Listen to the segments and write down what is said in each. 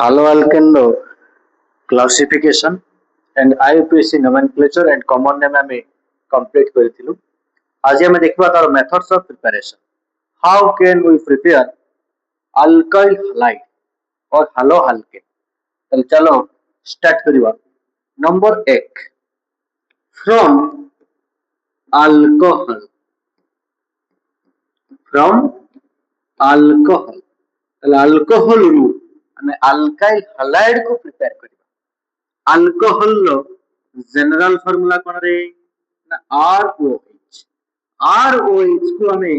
Halo alkane classification and IUPAC nomenclature and common name ଆମେ complete କରିଥିଲୁ। ଆଜି ଆମେ ଦେଖିବା ତାର methods of preparation. How can we prepare alkyl halide or halo alkane? ତାହେଲେ ଚାଲ start କରିବା। Number 1 from alcohol from alcohol ତାହେଲେ alcohol ରୁ ଆମେ alkyl halide को prepare କରିବା। अल्कोहल लो जनरल फार्मूला कौन रे ना ROH ROH को हमें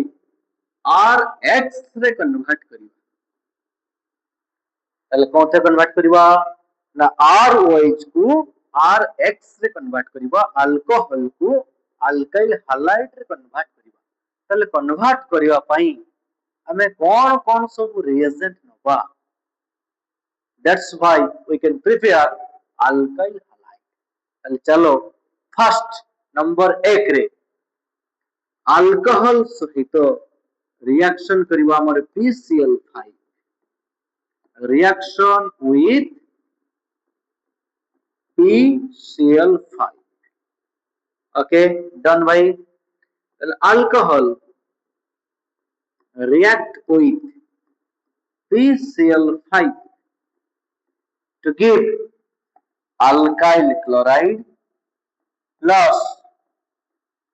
RH रे कन्वर्ट करिवा ताले कोथे कन्वर्ट करिवा ना ROH को RH रे कन्वर्ट करिवा अल्कोहल को अल्काइल हैलाइड रे कन्वर्ट करिवा ताले कन्वर्ट करिवा पई हमें कौन सब रिएजेंट नबा that's why we can prepare alkyl चलो फर्स्ट नंबर 1 रे अल्कोहल सहित रिएक्शन करिवा हमर PCl5 reaction with PCl5 okay done भाई alcohol react with PCl5 to give alkyl chloride plus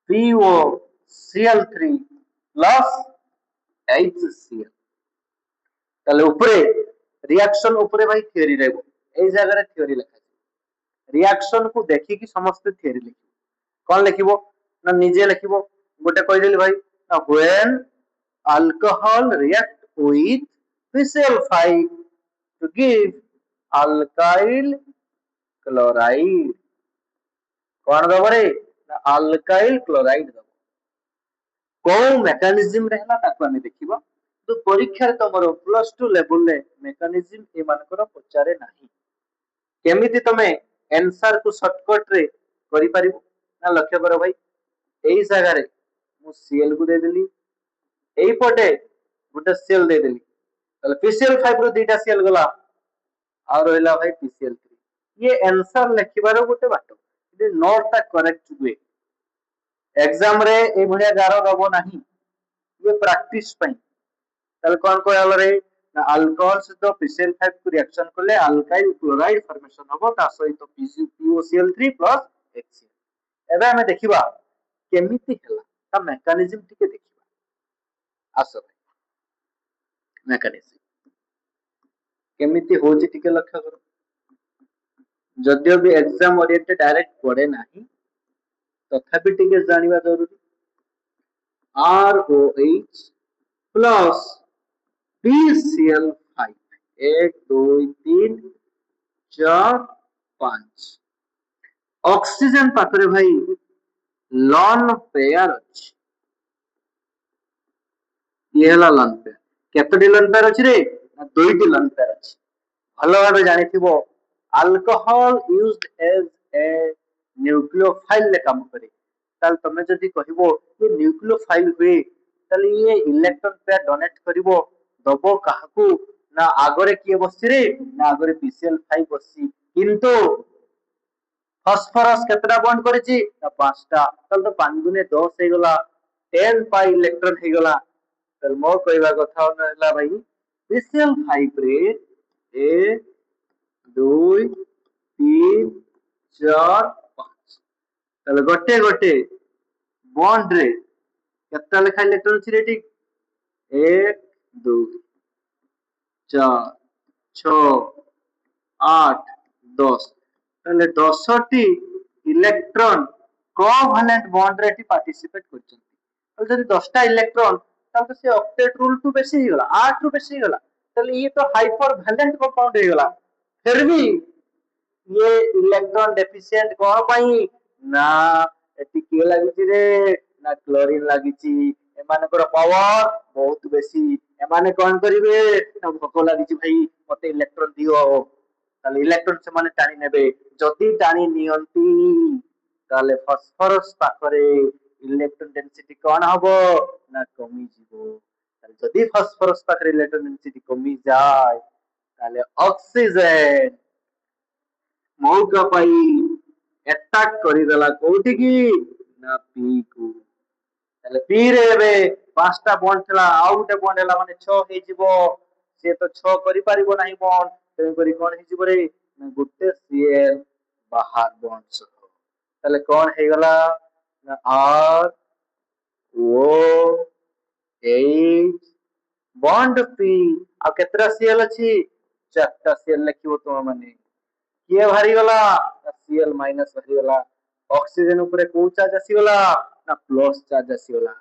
POCl3 plus HCl তাহলে উপরে রিঅ্যাকশন উপরে ভাই থিওরি रहबो এই জায়গায় থিওরি লেখা আছে রিঅ্যাকশন को দেখি কি সমস্ত থিওরি লিখিব কোন লিখিব না নিজে লিখিব গোটে কই দেলি ভাই না when alcohol react with PCl5 to give alkyl chloride कौन दबो रे ना अल्काइल क्लोराइड दबो को मेकानिज्म रहला ताको हमें देखिबो तो परीक्षा रे तमरो प्लस 2 लेवल ले मेकानिज्म ए मानकर पचारे नाही केमिति तमे आंसर को शॉर्टकट रे करि परिबो ना लक्ष्य करो भाई एई जगह रे मु सीएल को दे देली एई पटे गुटे सीएल दे देली तले PCl5 रो दुटा सीएल गला आ रहला भाई PCl3 ये आंसर लिखिबारो गुटे बाटो it is not the correct way exam रे ए भलिया गारो दबो नाही ये प्रैक्टिस पई तले कोन कहल रे ना अल्कोहल सहित PCl5 को रिएक्शन करले अल्काइल क्लोराइड फॉर्मेशन हबो ता सहित PCl3 HCl एबे हमें देखिबा केमिति हला ता मेकानिज्म टिके देखिबा आसो मेकानिज्म केमिति होची टिके लक्ष्य करो जदियो भी एग्जाम ओरिएंटेड डायरेक्ट पड़े नाही तथापि टिके जानिबा जरूरी ROH प्लस PCl5 1 2 3 4 5 ऑक्सीजन पाखरे भाई लॉन पेयर अछि ये हला लॉन पेयर केतडी लॉन पेयर अछि रे दुईटी लॉन पेयर अछि भलो भाबे जानिथिबो alcohol used as a nucleophile ले काम करे ताल तमे जदी कहिबो ये न्यूक्लियोफाइल हुए ताले ये इलेक्ट्रॉन पेयर डोनेट करिवो दबो काहाकू ना आगरे किए बसि रे ना आगरे PCl5 बसि किंतु फॉस्फोरस केतटा बॉन्ड करिछि ना 5टा ताल तो 5 गुने 10 हे गला 10 पाई इलेक्ट्रॉन हे गला ताल मो कहबा कथा होला भाई PCl5 रे 1 2 3 4 5 ताले गोटे गोटे बॉन्ड रे केतटा लेखा इलेक्ट्रॉन अछि रे ठीक 1 2 4 6 8 10 ताले 10 टी इलेक्ट्रॉन कोवैलेंट बॉन्ड रे पार्टिसिपेट करछन तो जदी 10 टा इलेक्ट्रॉन ताल तो से ऑक्टेट रूल टू बेसी ही गला 8 टू बेसी ही गला ताले ये तो हाइपर वैलेंट कंपाउंड हे गला फिर भी ये इलेक्ट्रॉन डेफिशिएंट कोन पई ना एटी के लागिछि रे ना क्लोरीन लागिछि एमानकर पावर बहुत बेसी एमाने कोन करिवे ना भोक लागिछि भाई मते इलेक्ट्रॉन दियो ताले इलेक्ट्रॉन से माने टाणी नेबे जदी टाणी नियंती ताले फास्फोरस पाखरे इलेक्ट्रॉन डेंसिटी कोन हबो ना कमी जिवो जदी फास्फोरस पाखरे इलेक्ट्रॉन डेंसिटी कमी जाय তাহলে অক্সিজেন মৌকা পাই ଆଟାକ୍ କରିଦେଲା କୋଉଠିକି ନା ପି କୁ। ତାହେଲେ ପି ରେ ଏବେ 5ଟା ବଣ୍ଡ ଥିଲା ଆଉ ଗୋଟେ ବଣ୍ଡ ହେଲା ମାନେ 6 ହେଇଯିବ। ସେ ତ 6 କରିପାରିବ ନାହିଁ ବଣ୍ଡ, ତେଣୁକରି କଣ ହେଇଯିବ ରେ ନା ଗୋଟେ ସିଏଲ ବାହାର ବଣ୍ଡ ସହ। ତାହେଲେ କଣ ହେଇଗଲା ନା ଆର ଓ এইচ ବଣ୍ଡ ପି ଆଉ କେତେଟା ସିଏଲ ଅଛି 4ଟା ସିଏଲ ଲେଖିବ ତୁମ ମାନେ। କିଏ ବାହାରିଗଲା ସିଏଲ ମାଇନସ ବାହାରିଗଲା। ଅକ୍ସିଜେନ ଉପରେ କୋଉ ଚାର୍ଜ ଆସିଗଲା ନା ପ୍ଲସ ଚାର୍ଜ ଆସିଗଲା।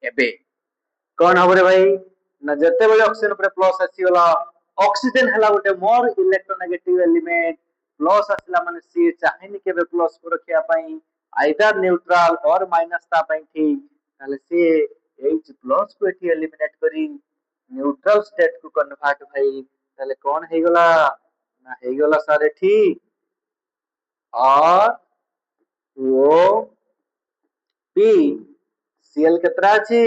ଏବେ କଣ ହବ ରେ ଭାଇ ନା ଯେତେବେଳେ ଅକ୍ସିଜେନ ଉପରେ ପ୍ଲସ ଆସିଗଲା ଅକ୍ସିଜେନ ହେଲା ଗୋଟେ ମୋର ଇଲେକ୍ଟ୍ରୋନେଗେଟିଭ ଏଲିମେଣ୍ଟ। ପ୍ଲସ ଆସିଲା ମାନେ ସିଏ ଚାହେଁନି କେବେ ପ୍ଲସ କୁ ରଖିବା ପାଇଁ, ଆଇଦର ନ୍ୟୁଟ୍ରାଲ ଅର ମାଇନସ ତା ପାଇଁ ଠିକ। ତାହେଲେ ସିଏ H ପ୍ଲସ କୁ ଏଠି ଏଲିମିନେଟ କରି ନ୍ୟୁଟ୍ରାଲ ଷ୍ଟେଟ କୁ କନଭର୍ଟ ଭାଇ। ତାହେଲେ କଣ ହେଇଗଲା ନା ହେଇଗଲା ସାର ଏଠି R O P Cl କେତେଟା ଅଛି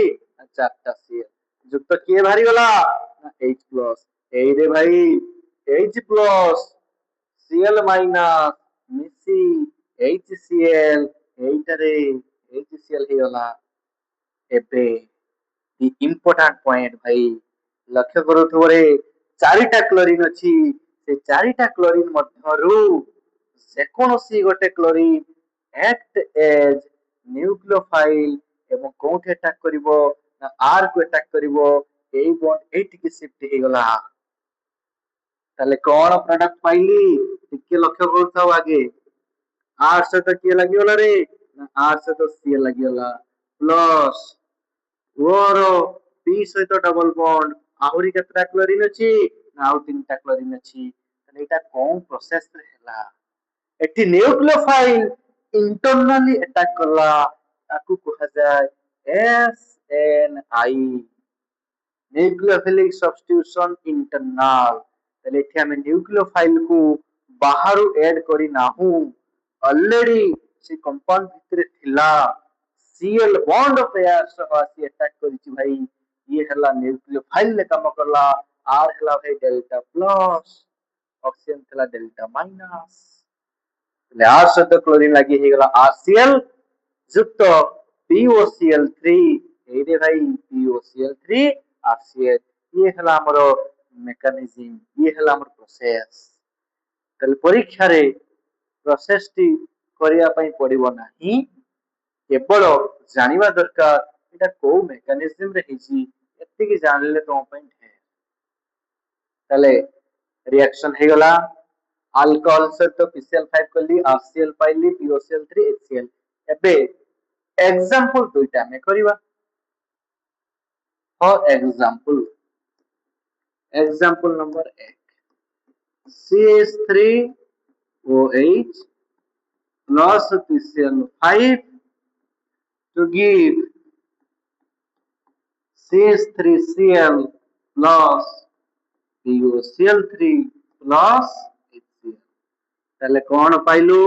4ଟା Cl ଯୁକ୍ତ କିଏ ବାହାରିଗଲା ନା H ପ୍ଲସ। ଏଇରେ ଭାଇ H ପ୍ଲସ Cl ମାଇନସ ମିଶି HCl ଏଇଟାରେ HCl ହେଇଗଲା। ଏବେ ଇମ୍ପୋର୍ଟାଣ୍ଟ ପଏଣ୍ଟ ଭାଇ ଲକ୍ଷ୍ୟ କରୁଥିବ ରେ 4ଟା କ୍ଲୋରିନ ଅଛି। ସେ 4ଟା କ୍ଲୋରିନ ମଧ୍ୟରୁ ଯେକୌଣସି ଗୋଟେ କ୍ଲୋରିନ act as ନ୍ୟୁକ୍ଲିଓଫାଇଲ ଏବଂ କୋଉଠି ଆଟାକ କରିବ ନା ଆର କୁ ଆଟାକ କରିବ। ଏଇ ବଣ୍ଡ ଏଇଠିକି ଶିଫ୍ଟ ହେଇଗଲା। ତାହେଲେ କଣ ପ୍ରଡକ୍ଟ ପାଇଲି ଟିକେ ଲକ୍ଷ୍ୟ କରୁଥାଅ ଆଗେ। आर सहित किए लगिगला रे आर सहित सी लगिगला प्लस ओर पी सहित डबल बॉन्ड आहुरी केतटा क्लोरीन अछि ना आउ 3टा क्लोरीन अछि। ताले एटा कोन प्रोसेस रे हैला एठी न्यूक्लियोफाइल इंटरनली अटैक करला ताकू कहा जाय एसएनआई न्यूक्लियोफिलिक सब्स्टिट्यूशन इंटरनल। ताले एठी हमें न्यूक्लियोफाइल को बाहरु ऐड करी नाहू ऑलरेडी से कंपाउंड भितरे थिला सीएल बॉन्ड पेयर सह आसी अटैक करिछि भाई। ये हला न्यूक्लियोफाइल ले काम करला आर हला भाई डेल्टा प्लस ऑक्सीजन थला डेल्टा माइनस। ताले आर सहित क्लोरीन लागि हे गला आरसीएल युक्त POCl3 एरे भाई POCl3 आरसीएल। ये हला हमरो मेकानिज्म ये हला हमर प्रोसेस। ताले परीक्षा रे प्रोसेस टी करिया पई पड़िबो नाही केवल जानिबा दरकार एटा को मेकानिज्म रे हिची एतिकी जानले तो पई ढेर। ताले रिएक्शन हे गला अल्कोहल से तो PCl5 कली RCl पाइली POCl3 HCl। एबे एग्जांपल दुईटा में करिबा। For example number 1 CH3OH plus PCl5 to give CH3Cl plus POCl3 plus HCl। ताले कौन पाइलु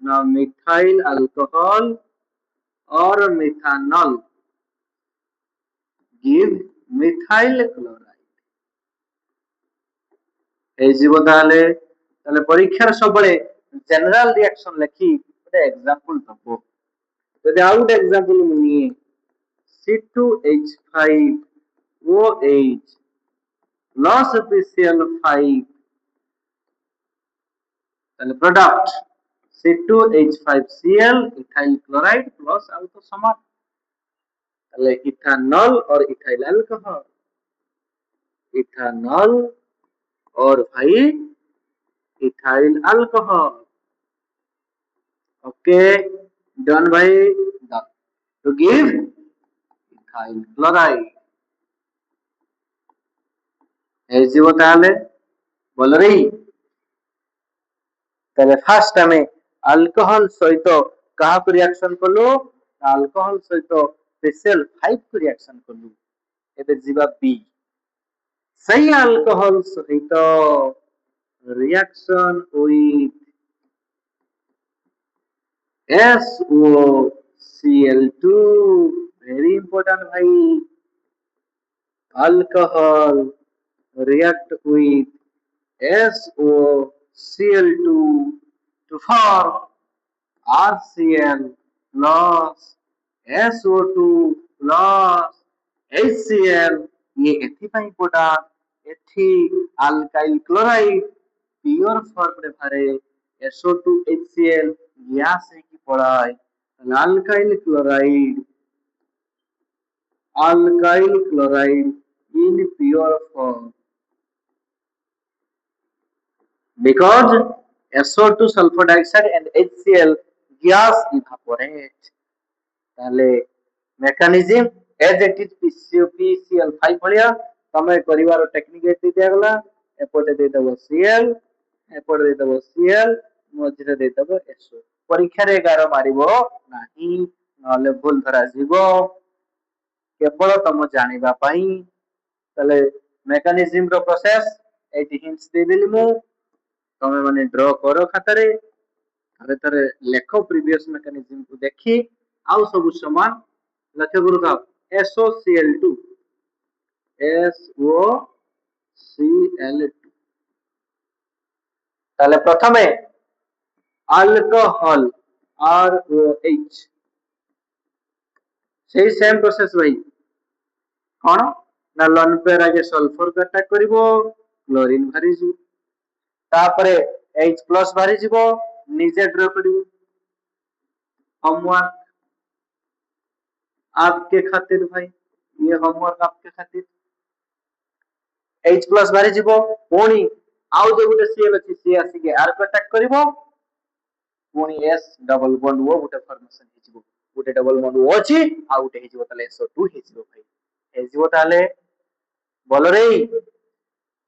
ना मिथाइल अल्कोहल और मिथानल गिव मिथाइल क्लोराइड। এই জীব তাহলে তাহলে পরীক্ষার সবরে জেনারেল রিঅ্যাকশন লেখি একটা एग्जांपल দেব। যদি আউট एग्जांपल নিয়ে C2H5OH plus PCl5 তাহলে product C2H5Cl ethyl chloride plus आउ तो समान তাহলে इथानॉल और इथाइल अल्कोहल इथानॉल और भाई इथाइल अल्कोहल। ओके डन भाई done to give ethyl chloride এই জীব তাহলে বল রে তাহলে ফার্স্ট আমি अल्कोहल सहित কাহাକୁ রিঅ্যাকশন কলু अल्कोहल सहित PCl5 को রিঅ্যাকশন কলু। ଏବେ ଯିବା बी सही अल्कोहल सहित reaction with SOCl2 very important भाई alcohol react with SOCl2 to form RCl plus SO2 plus HCl ये एथिपाई इम्पोर्टेंट एथि अल्काइल क्लोराइड प्योर फॉर्म रे बारे SO2 HCl गैस है की पड़ाय alkyl chloride in pure form because SO2 sulfur dioxide and HCl gas evaporate তাহলে mechanism as it is PCl5 भलिया तमे परिवार टेक्निक एति दियागला एपोटे दे दबो Cl एपोटे दे दबो Cl मझिरे दे दबो SO परीक्षा रे 11 मारिबो नाही नले भूल धरा जीवो केवल तम जानिबा पई তাহলে মেকানিজম रो प्रोसेस एटी हिंट्स देबेली मु तमे माने ड्रॉ करो खातारे अरे तारे लेखो प्रीवियस मेकानिज्म को देखी आउ सब समान लक्ष्य गुरु था SOCl2 SOCl2 তাহলে প্রথমে अल्कोहल ROH সেই সেম প্রসেস ভাই কোন না লন পেয়ার আগে সলফর को अटैक करिवो क्लोरीन भारी जी तापरे H+ भारी जीवो निजे ड्रॉ करिवो होमवर्क आपके खातिर भाई ये होमवर्क आपके खातिर H+ भारी जीवो पुणी आउ जे गुटे Cl अछि से आसी के R को अटैक करिवो पुणी S डबल बॉन्ड वो गुटे फॉर्मेशन हे जीवो गुटे डबल बॉन्ड वो अछि आ गुटे हे जीवो ताले SO2 हे जीवो भाई हे जीवो ताले बोलो रे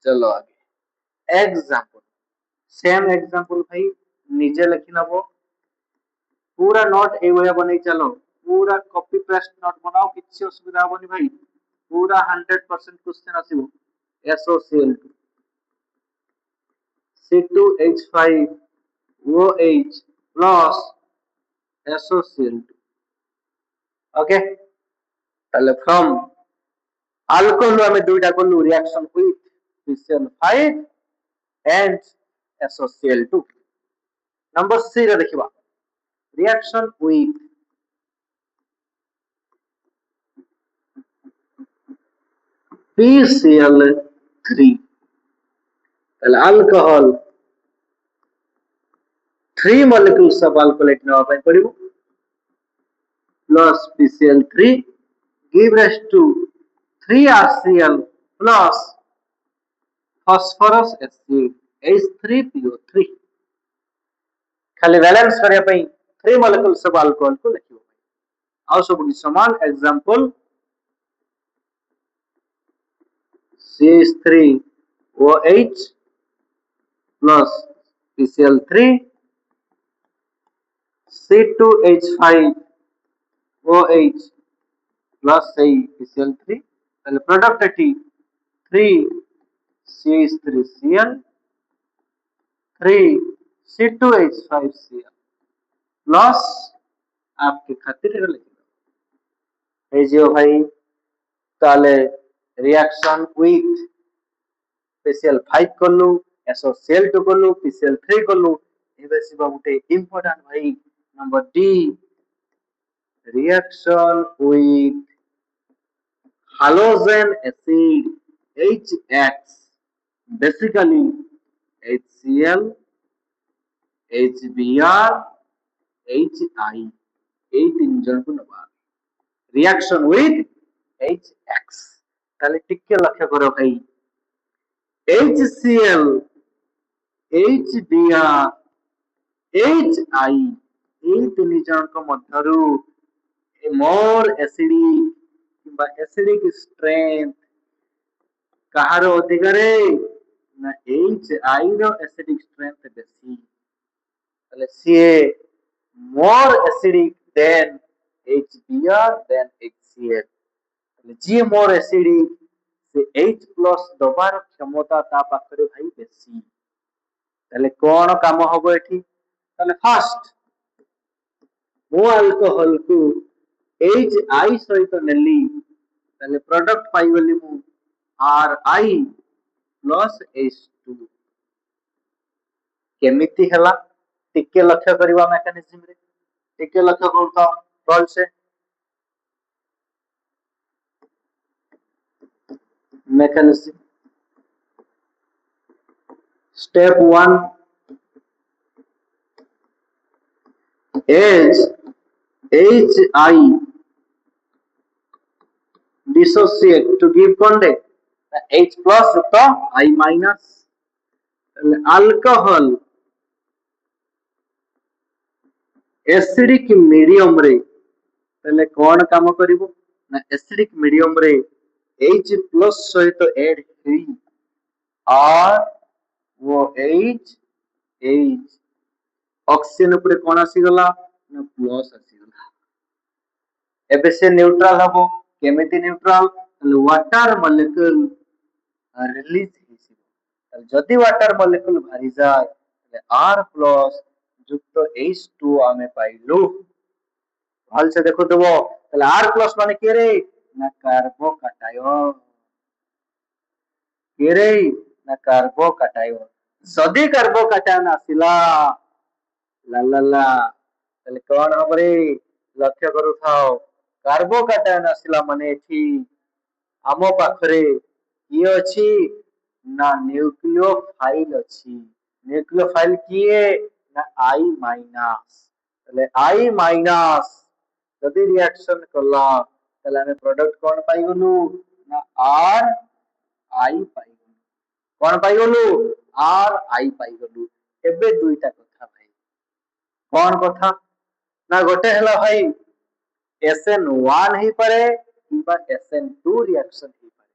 चलो आगे एग्जांपल सेम एग्जांपल भाई निजे लिखि नबो पूरा नोट ए भलिया बनै चलो पूरा कॉपी पेस्ट नोट बनाओ किछि असुविधा होबनी भाई पूरा 100% क्वेश्चन आसीबो SOCl2 C2H5OH plus SOCl2 okay ताले फ्रॉम अल्कोहल हमें दुईटा करलु reaction with PCl5 and SOCl2 number C रे देखिबा reaction with PCl3 alcohol 3 molecules of alcoholate नेबा पय पड़िबो plus PCl3 give rise to 3RCl plus phosphorus H3PO3 खाली बैलेंस करिया पय 3 molecules of alcohol को लिखिबो आउ सब की समान example CH3OH plus PCl3 C2H5OH plus PCl3 তাহলে প্রোডাক্ট এটি 3CH3Cl 3C2H5Cl प्लस आपके खातिर लिख दो এই যে ভাই তাহলে रिएक्शन विथ PCl5 करलु SOCl2 करलु PCl3 करलु एबे सिबा गुटे इंपोर्टेंट भाई number D reaction with halogen acid HX basically HCl HBr HI এই তিনজন को नबा रिएक्शन विथ HX তাহলে টিকে লক্ষ্য করো ভাই HCl HBr HI এই তিন জনଙ୍କ ମଧ୍ୟରୁ मोर एसिडिक किंबा एसिडिक स्ट्रेंथ कहार अधिक रे ना HI रो एसिडिक स्ट्रेंथ बेसी ताले सीए more acidic than HBr than HCl ताले जी मोर एसिडिक से H+ दबार क्षमता ता पाखरे भाई बेसी ताले कोन काम होबो एठी ताले फर्स्ट मो अल्कोहल को HI सहित नेली ताले प्रोडक्ट पाइबली मु RI प्लस H2 केमिति हला टिके लक्ष्य करबा मेकानिज्म रे टिके लक्ष्य करता भल से mechanism. Step 1 is HI dissociate to give contact H plus तो I minus alcohol acidic medium रे तले कौन काम करिवो ना acidic medium रे H plus सहित ऐड हेई R वो H ऑक्सीजन ऊपर कौन आसीगला ना प्लस आसीगला एबे से न्यूट्रल हबो केमिति न्यूट्रल वाटर मॉलिक्यूल रिलीज हेसिबो जदि वाटर मॉलिक्यूल भारी जाय R प्लस युक्त H2 आमे पाइलु भल से देखो देबो ताले R प्लस माने के रे ना कार्बोकैटायन के रे ना कार्बोकैटायन जदि कार्बोकैटायन आसिला ला ला ला ताले कोन हमरे लक्ष्य करू थाओ कार्बोकैटायन आसिला माने एठी आमो पाखरे ये अछि ना न्यूक्लियोफाइल अछि न्यूक्लियोफाइल किए ना I माइनस ताले I माइनस जदि रिएक्शन कला ताले हमें प्रोडक्ट कोन पाई गलु ना R I pi गलु cone pi गलु R I पाई गलु एबे दुईटा कथा भाई कोन कथा ना गोटे हला भाई SN1 ही पारे किबा SN2 रिएक्शन ही पारे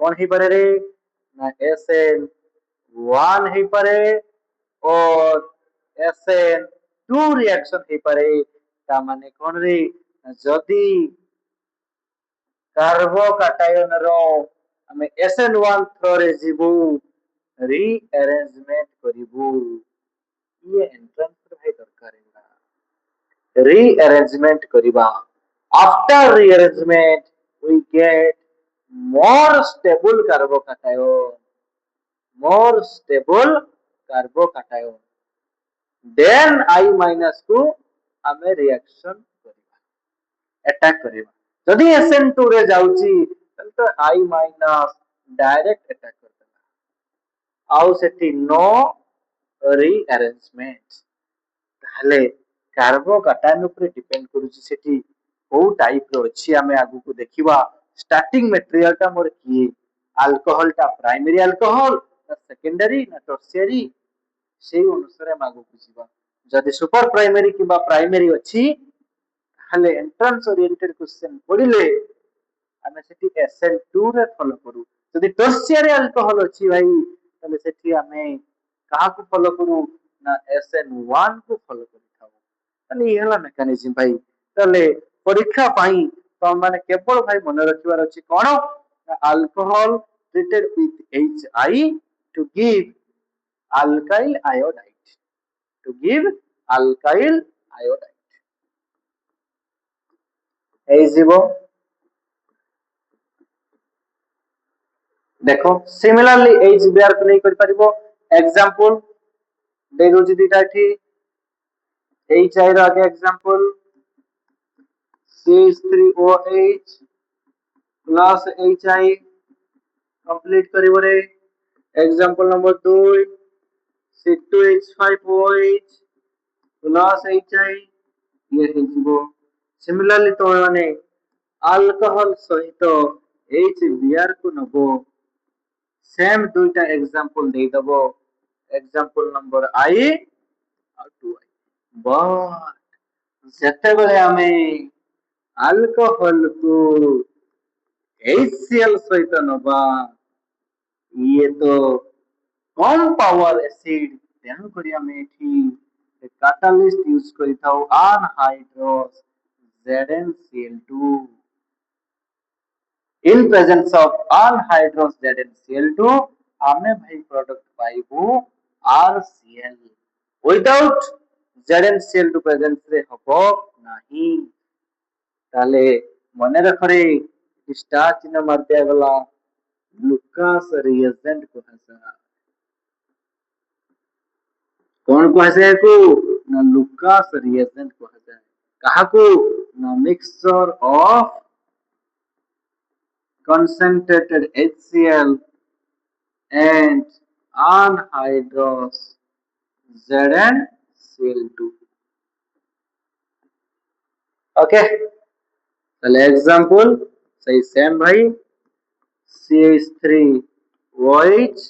कौन ही पारे रे ना SN1 ही पारे और SN2 रिएक्शन ही पारे ता माने कौन रे जदि कार्बोकैटायन रो हमें SN1 थ्रो रे जीवु रीअरेंजमेंट करिवु ये एंट्रेंस भाई दरकार है रीअरेंजमेंट करिबा after rearrangement we get more stable carbocation then I minus को हमें रिएक्शन करिबा अटैक करिबा जदि SN2 रे जाउची तो I minus डायरेक्ट अटैक करता आउ सेठी नो रीअरेंजमेंट ताले कार्बोकैटायन ऊपर डिपेंड करूची सेठी को टाइप रो अछि हमें आगु को देखिबा स्टार्टिंग मटेरियल ता मोर की अल्कोहल ता प्राइमरी अल्कोहल ना सेकेंडरी ना टर्शियरी से अनुसार मागु को जीवा जदि सुपर प्राइमरी किबा प्राइमरी अछि हले एंट्रेंस ओरिएंटेड क्वेश्चन पढिले हमें सेठी SN2 रे फॉलो करू जदि टर्शियरी अल्कोहल अछि भाई तले सेठी हमें कहा को फॉलो करू ना SN1 को फॉलो करी थाओ तले ये हला मेकानिज्म भाई तले परीक्षा पाई तो माने केवल भाई मन रखिबार अछि कोन alcohol treated with HI to give alkyl iodide to give alkyl iodide এই জীব देखो सिमिलरली এই জীব আর প্লে করি পারিবো एग्जांपल दे दोजी दिटा एठी HI रो आगे example CH3OH plus HI complete करिवो रे example number 2 C2H5OH plus HI ये हिजबो सिमिलरली तो माने अल्कोहल सहित HBr को नबो सेम दुईटा एग्जांपल दे दबो एग्जांपल नंबर I और 2I बट जते बेले हमें अल्कोहल को HCl सहित नबा ये तो कम पावर एसिड तेनु करी हमें एठी कैटालिस्ट यूज करी थाउ anhydrous ZnCl2 in presence of anhydrous ZnCl2 आमे भाई प्रोडक्ट पाइबू RCl without ZnCl2 प्रेजेंस रे हबो नाही ताले मने रखरे स्टार चिन्ह मार दिया गला लुकास रिएजेंट कुहाଯାଏ। कौन कुहाଯାଏ को ना लुकास रिएजेंट कुहाଯାए। काहाको ना mixture of concentrated HCl and anhydrous ZnCl2। Okay, चले एग्जांपल सही सेम भाई CH3OH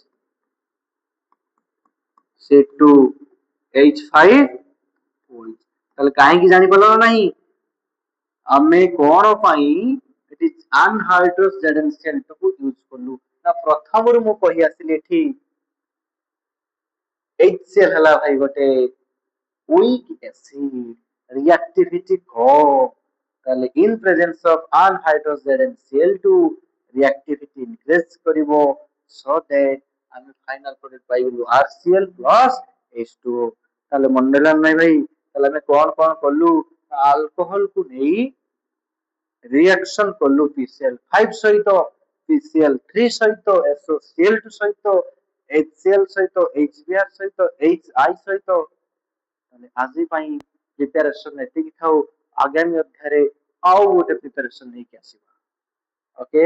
C2H5OH। তাহলে କାହିଁକି ଜାଣିପାରିଲ ନା ନାହିଁ ଆମେ କଣ ପାଇଁ ଏଠି anhydrous ZnCl2 କୁ ୟୁଜ କଲୁ ନା ପ୍ରଥମରୁ ମୁଁ କହି ଆସିଲି ଏଠି HCl ହେଲା ଭାଇ ଗୋଟେ weak acid reactivity कम তাহলে in presence of anhydrous ZnCl2 reactivity increase करिवो so that ଆମେ final product पाइबु HCl plus H2O। ତାହେଲେ ମନେ ରହିଲା ନାହିଁ ଭାଇ ତାହେଲେ ଆମେ କଣ କଣ କଲୁ ଆଲकोहल को ନେଇ रिएक्शन कलु PCl5 सहित PCl3 सहित SOCl2 सहित HCl सहित HBr सहित HI सहित आज प्रिपेरेसन एतिक थाउ आगामी अध्याय आउ गोटे प्रिपेरेसन नहीं आसीबा। ओके।